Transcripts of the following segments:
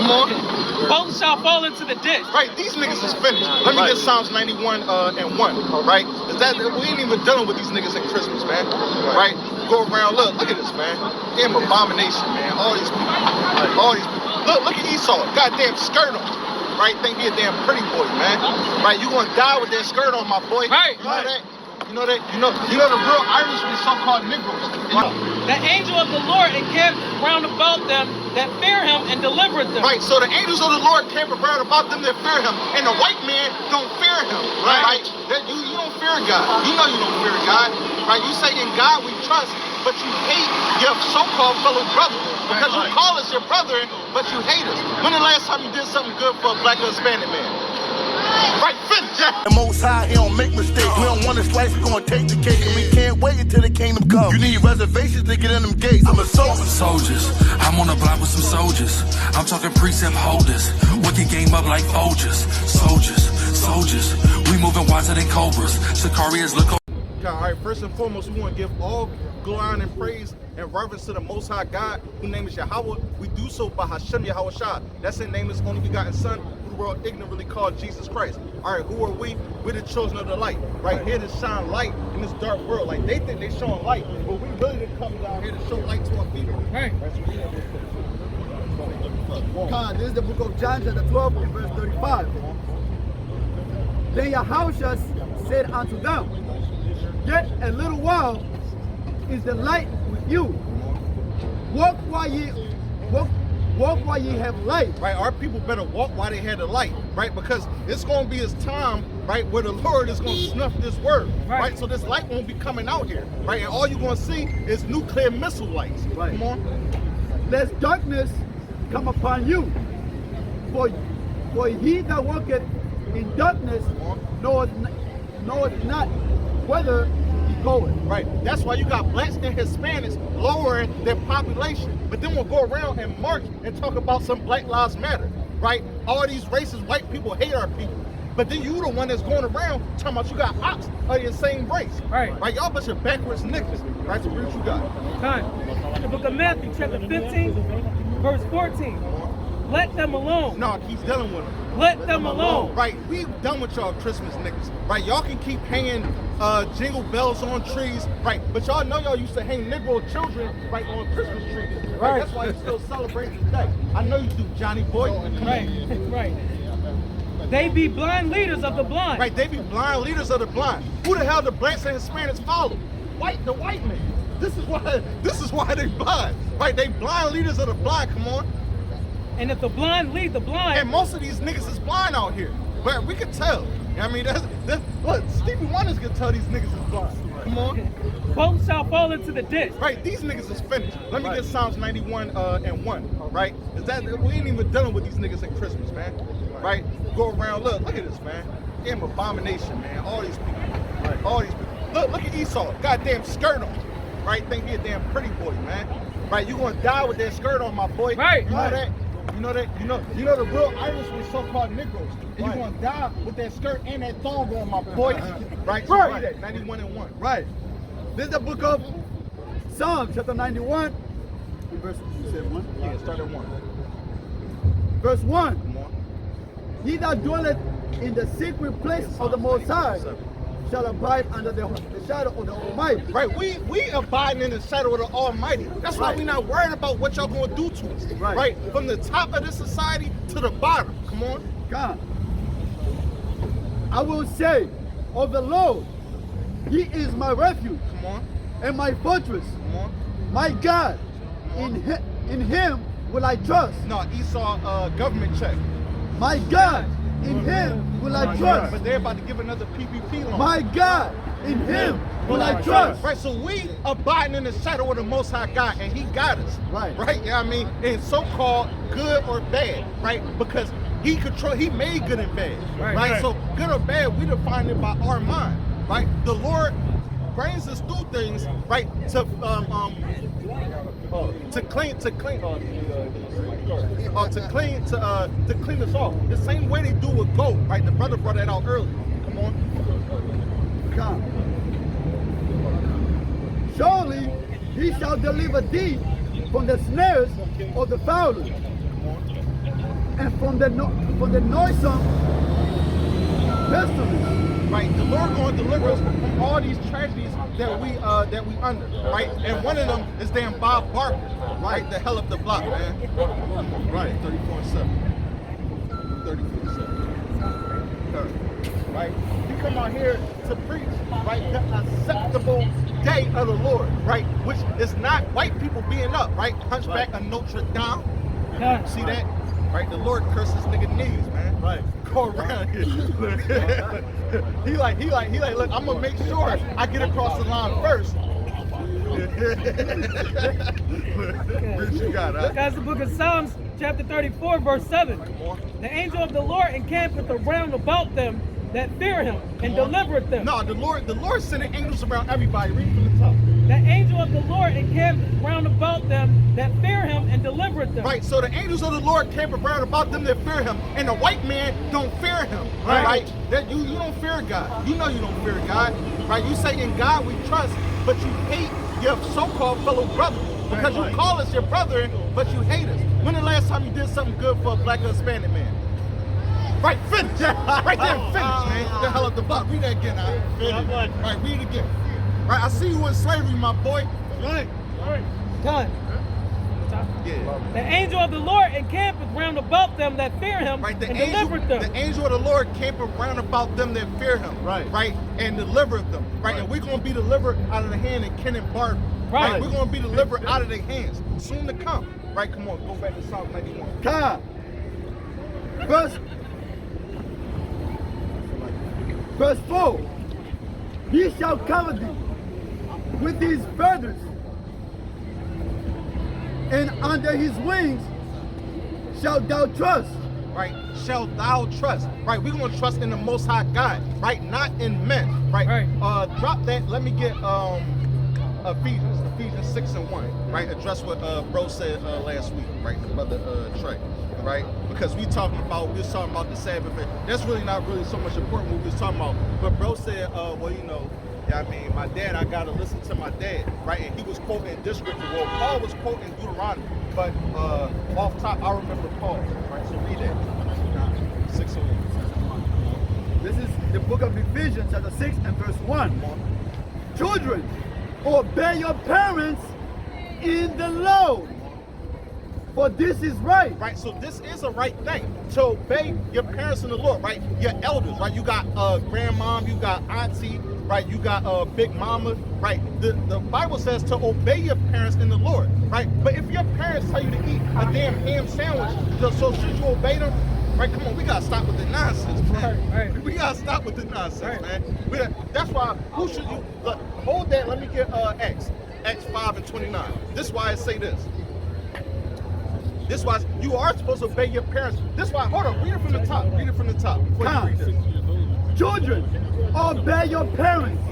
Come on. Both shall fall into the ditch. Right, these niggas is finished. Let me get Psalms 91 and 1, right? We ain't even dealing with these niggas at Christmas, man. Right? Go around, look at this, man. Damn abomination, man. All these people. Look at Esau. Goddamn skirt on. Right? Think he a damn pretty boy, man. Right? You gonna die with that skirt on, my boy. Right. You know that? You know the real Irishman, so-called Negroes. The angel of the Lord encamped round about them that fear him and delivered them. Right, so the angels of the Lord camp around about them that fear him, and the white man don't fear him. Right? You don't fear God. You know you don't fear God. Right? You say in God we trust, but you hate your so-called fellow brother. Because you call us your brother, but you hate us. When the last time you did something good for a black or Hispanic man? Right, finish. The Most High, he don't make mistakes. We don't want to slice, we gonna take the cake. And we can't wait until the kingdom comes. You need reservations to get in them gates. I'm a soldier. Soldiers, I'm on the block with some soldiers. I'm talking precept holders. Wicked game up like Folgers. Soldiers, we moving wiser than cobras. Sicarians look. All right, first and foremost, we want to give all glory and praise and reverence to the Most High God, whose name is YAHAWAH. We do so by Hashem YAHWAH. That's his name, his only begotten son, who the world ignorantly called Jesus Christ. All right, who are we? We're the children of the light, right? Here to shine light in this dark world. Like, they think they showing light, but we really didn't come down here to show light to our people. Right. God, this is the book of John, chapter 12, and verse 35. Then YAHWAH said unto them, yet a little while is the light with you. Walk while ye have light. Right, our people better walk while they had the light, right? Because it's going to be his time, right, where the Lord is going to snuff this word, right? So this light won't be coming out here, right? And all you're going to see is nuclear missile lights. Right. Come on. Lest darkness come upon you. For he that walketh in darkness knoweth not whither he goeth. Right. That's why you got blacks and Hispanics lowering their population. But then we'll go around and march and talk about some Black Lives Matter. Right? All these racist white people hate our people. But then you the one that's going around talking about you got ops of your same race. Right. Right? Y'all bunch of backwards niggas. Right? So what you got? Time. The book of Matthew, chapter 15, verse 14. Let them alone. No, he's dealing with them. Let them alone. Right, we done with y'all Christmas niggas. Right, y'all can keep hanging jingle bells on trees. Right, but y'all know y'all used to hang Negro children right on Christmas trees. Right, that's why you still celebrating today. I know you do, Johnny boy. Right. They be blind leaders of the blind. Right, they be blind leaders of the blind. Who the hell the blacks and Hispanics follow? The white man. This is why they blind. Right, they blind leaders of the blind. Come on. And if the blind lead the blind. And most of these niggas is blind out here. But we can tell. I mean, look, Stevie Wonders can tell these niggas is blind. Come on. Both shall fall into the ditch. Right, these niggas is finished. Let me get Psalms 91 and 1, right? We ain't even dealing with these niggas at Christmas, man. Right? Go around, look at this, man. Damn abomination, man. All these people. All these people. Look at Esau. Goddamn skirt on. Right? Think he a damn pretty boy, man. Right? You gonna die with that skirt on, my boy. Right. You know that? You know the real Irishman, so-called Negroes. And you're gonna die with that skirt and that thong on, my boy. Right? So Right. that 91 and 1. Right. This is the book of Psalm, chapter 91. Verse, you said 1? Yeah, start at 1. Verse 1. Come on. He that dwelleth in the secret place of the Most High shall abide under the shadow of the Almighty. Right, we abiding in the shadow of the Almighty. That's why we're not worried about what y'all gonna do to us. Right, from the top of this society to the bottom. Come on. God. I will say of the Lord, he is my refuge. Come on. And my fortress. Come on. My God. In him will I trust. No, Esau government check. My God. In him will I trust. But they're about to give another PPP loan. My God, in him will I trust. Right, so we abiding in the shadow of the Most High God, and he got us. Right, you know what I mean? In so-called good or bad, right? Because he made good and bad, right? So good or bad, we define it by our mind, right? The Lord brings us through things, right? To clean us off. The same way they do with gold, right? The brother brought that out earlier. Come on. Come. Surely he shall deliver thee from the snares of the fowler, from the noisome pestilence. Right, the Lord going to deliver us from all these tragedies that we under, right? And one of them is damn Bob Barker, right? The hell of the block, man. Right, 34-7. 34-7. Right? He come out here to preach, right? The acceptable day of the Lord, right? Which is not white people being up, right? Hunchback of Notre Dame. See that? Right? The Lord curses nigga knees, man. Right. Go around here. he like, look, I'm gonna make sure I get across the line first. What you got, huh? That's the book of Psalms, chapter 34, verse 7. The angel of the Lord encampeth around about them that fear him and delivereth them. No, the Lord sending angels around everybody. Read from the top. The angel of the Lord encampeth round about them that fear him and delivereth them. Right, so the angels of the Lord camp around about them that fear him, and the white man don't fear him. Right? That you don't fear God. You know you don't fear God. Right? You say in God we trust, but you hate your so-called fellow brother. Because you call us your brother, but you hate us. When the last time you did something good for a black or Hispanic man? Right, finish. Right there, finish, man. The hell up the block. Read that again, finish. Right, read it again. Right, I see you in slavery, my boy. Right. Done. Yeah. The angel of the Lord encampeth round about them that fear him Right, and delivereth them. The angel of the Lord camp around about them that fear him. Right, and delivereth them. Right, and we're gonna be delivered out of the hand of Ken and Barbie. Right, we're gonna be delivered out of their hands soon to come. Right, come on, go back to Psalm 91. God. Verse 4. He shall cover thee with his feathers, and under his wings shalt thou trust. Right, shall thou trust. Right, we're gonna trust in the Most High God. Right, not in men. Right. Drop that. Let me get Ephesians 6:1. Right, address what bro said last week. Right, the brother Trey. Right, because we was talking about the Sabbath. That's really not really so much important what we was talking about. But bro said, well, you know, I mean, my dad, I gotta listen to my dad, right? And he was quoting this scripture. Well, Paul was quoting Deuteronomy, but off top, I remember Paul. Right, so read that. 6:1. This is the book of Ephesians, chapter 6 and verse 1. Children, obey your parents in the Lord, for this is right. Right, so this is a right thing to obey your parents in the Lord, right? Your elders, right? You got grandmom, you got auntie, right? You got big mama, right? The Bible says to obey your parents in the Lord, right? But if your parents tell you to eat a damn ham sandwich, so should you obey them? Right, come on, we gotta stop with the nonsense, man. Right. We gotta stop with the nonsense, man. That's why, who should you, look, hold that, let me get Acts 5:29. This is why I say this. This is why you are supposed to obey your parents. This is why, hold on, read it from the top. Read it from the top before you read this. Children, obey your parents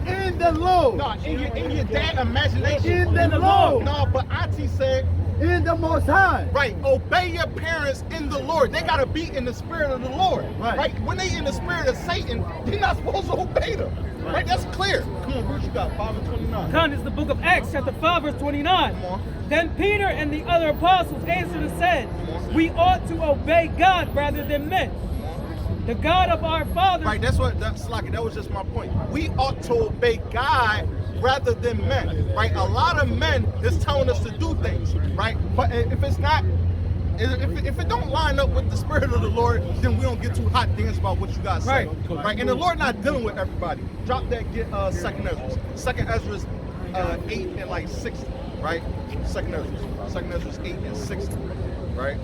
in the Lord. No, in your dad imagination. In the Lord. No, but Auntie said, in the Most High. Right, obey your parents in the Lord. They gotta be in the spirit of the Lord. Right? When they in the spirit of Satan, you're not supposed to obey them. Right, that's clear. Come on, what you got? 5:29. Come, it's the book of Acts, chapter 5, verse 29. Come on. Then Peter and the other apostles answered and said, we ought to obey God rather than men. The God of our fathers. Right, that was just my point. We ought to obey God rather than men. Right? A lot of men is telling us to do things, right? But if it's not, if it don't line up with the spirit of the Lord, then we don't get too hot dance about what you guys say. Right? And the Lord not dealing with everybody. Drop that, get Second Ezra. Second Ezra 8 and like 60, right? Second Ezra 8 and 60, right?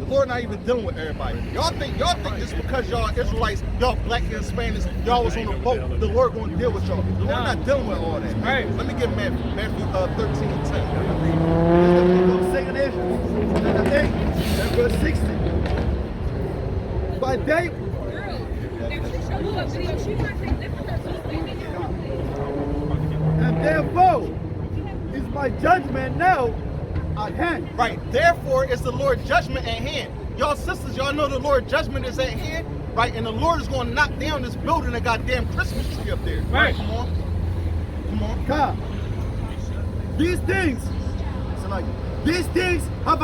The Lord not even dealing with everybody. Y'all think just because y'all Israelites, y'all black and Spanish, y'all was on the boat, the Lord gonna deal with y'all. The Lord not dealing with all that. Right. Let me get Matthew 13 and 10. Second Ezra, chapter 8 and verse 60. But they and therefore is my judgment now at hand. Right, therefore is the Lord's judgment at hand. Y'all sisters, y'all know the Lord's judgment is at hand, right? And the Lord is going to knock down this building that goddamn Christmas tree up there. Right, come on. Come. These things have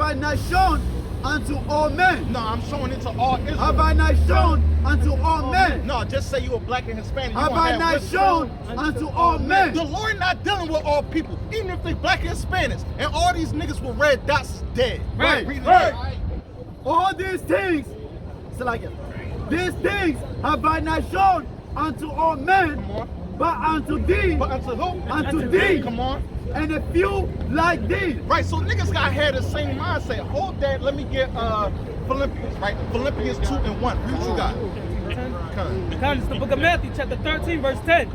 I not shown unto all men? No, I'm showing it to all Israel. Have I not shown unto all men? No, just say you a black and Hispanic. You Have gonna I have not wisdom. shown unto all men? The Lord not dealing with all people, even if they black and Hispanics, and all these niggas with red dots is dead. Right, Read it. right. All these things, so like it. These things have I not shown unto all men, Come on. but unto thee, But unto who? unto thee, Come on. and a few like thee. Right, so niggas got had the same mindset. Hold that, let me get Philippians, right? Philippians 2 and 1. Read what you got. Come. Come, it's the book of Matthew, chapter 13, verse 10.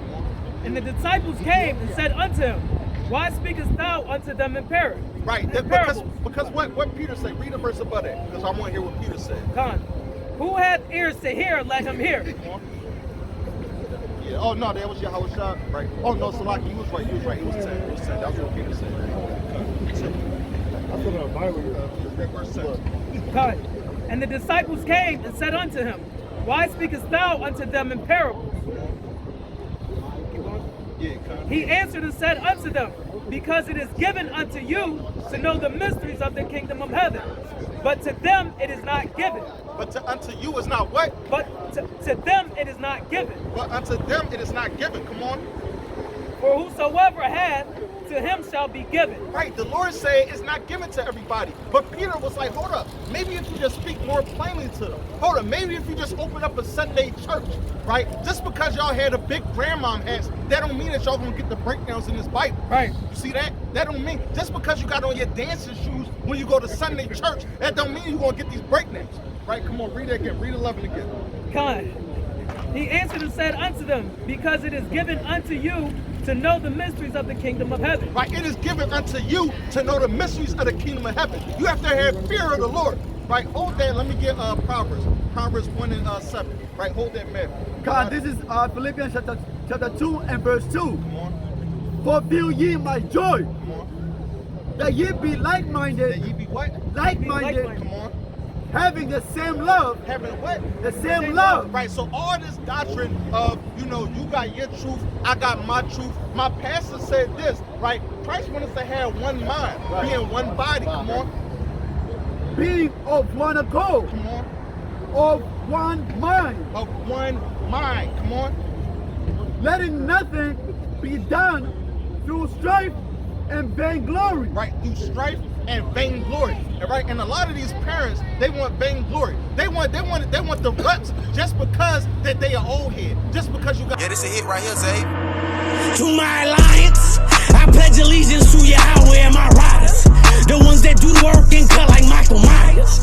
And the disciples came and said unto him, Why speakest thou unto them in parables? Right, In because parables. what Peter said, read a verse above that, because I want to hear what Peter said. Come. Who hath ears to hear, let him hear. Yeah. Oh no, that was YAHAWAH, right? Oh no, Salaki, you was right. It was 10. It was 10. That's what Peter said. I put on a Bible. Verse 10. Come. And the disciples came and said unto him, Why speakest thou unto them in parables? Yeah, come. He answered and said unto them, Because it is given unto you to know the mysteries of the kingdom of heaven, but to them it is not given. But unto you is not what? But to them it is not given. But unto them it is not given. Come on. For whosoever hath, to him shall be given. Right, the Lord said it's not given to everybody. But Peter was like, hold up, maybe if you just speak more plainly to them. Hold up, maybe if you just open up a Sunday church, right? Just because y'all had a big grandmom hats, that don't mean that y'all gonna get the breakdowns in this Bible. Right. You see that? That don't mean, just because you got on your dancing shoes when you go to Sunday church, that don't mean you're gonna get these breakdowns. Right, come on, read it again, read 11 again. Kind. He answered and said unto them, Because it is given unto you to know the mysteries of the kingdom of heaven. Right, it is given unto you to know the mysteries of the kingdom of heaven. You have to have fear of the Lord. Right, hold that. Let me get Proverbs 1 and 7. Right, hold that, man. God, this is Philippians chapter 2 and verse 2. Come on, Fulfill ye my joy, come on. that ye be like-minded, That ye be what? like-minded, like-minded. Come on. having the same love, Having what? the same love. Right, so all this doctrine of, you got your truth, I got my truth. My pastor said this, right? Christ wants us to have one mind, be in one body. Come on, Being of one accord, come on. of one mind, Of one mind, come on. letting nothing be done through strife and vainglory. Right, through strife and vainglory. And right, and a lot of these parents, they want vainglory. They want the reps just because that they are old head. Just because you got. Yeah, this a hit right here, Zay. To my alliance, I pledge allegiance to YAHAWAH and my riders. The ones that do the work and cut like Michael Myers.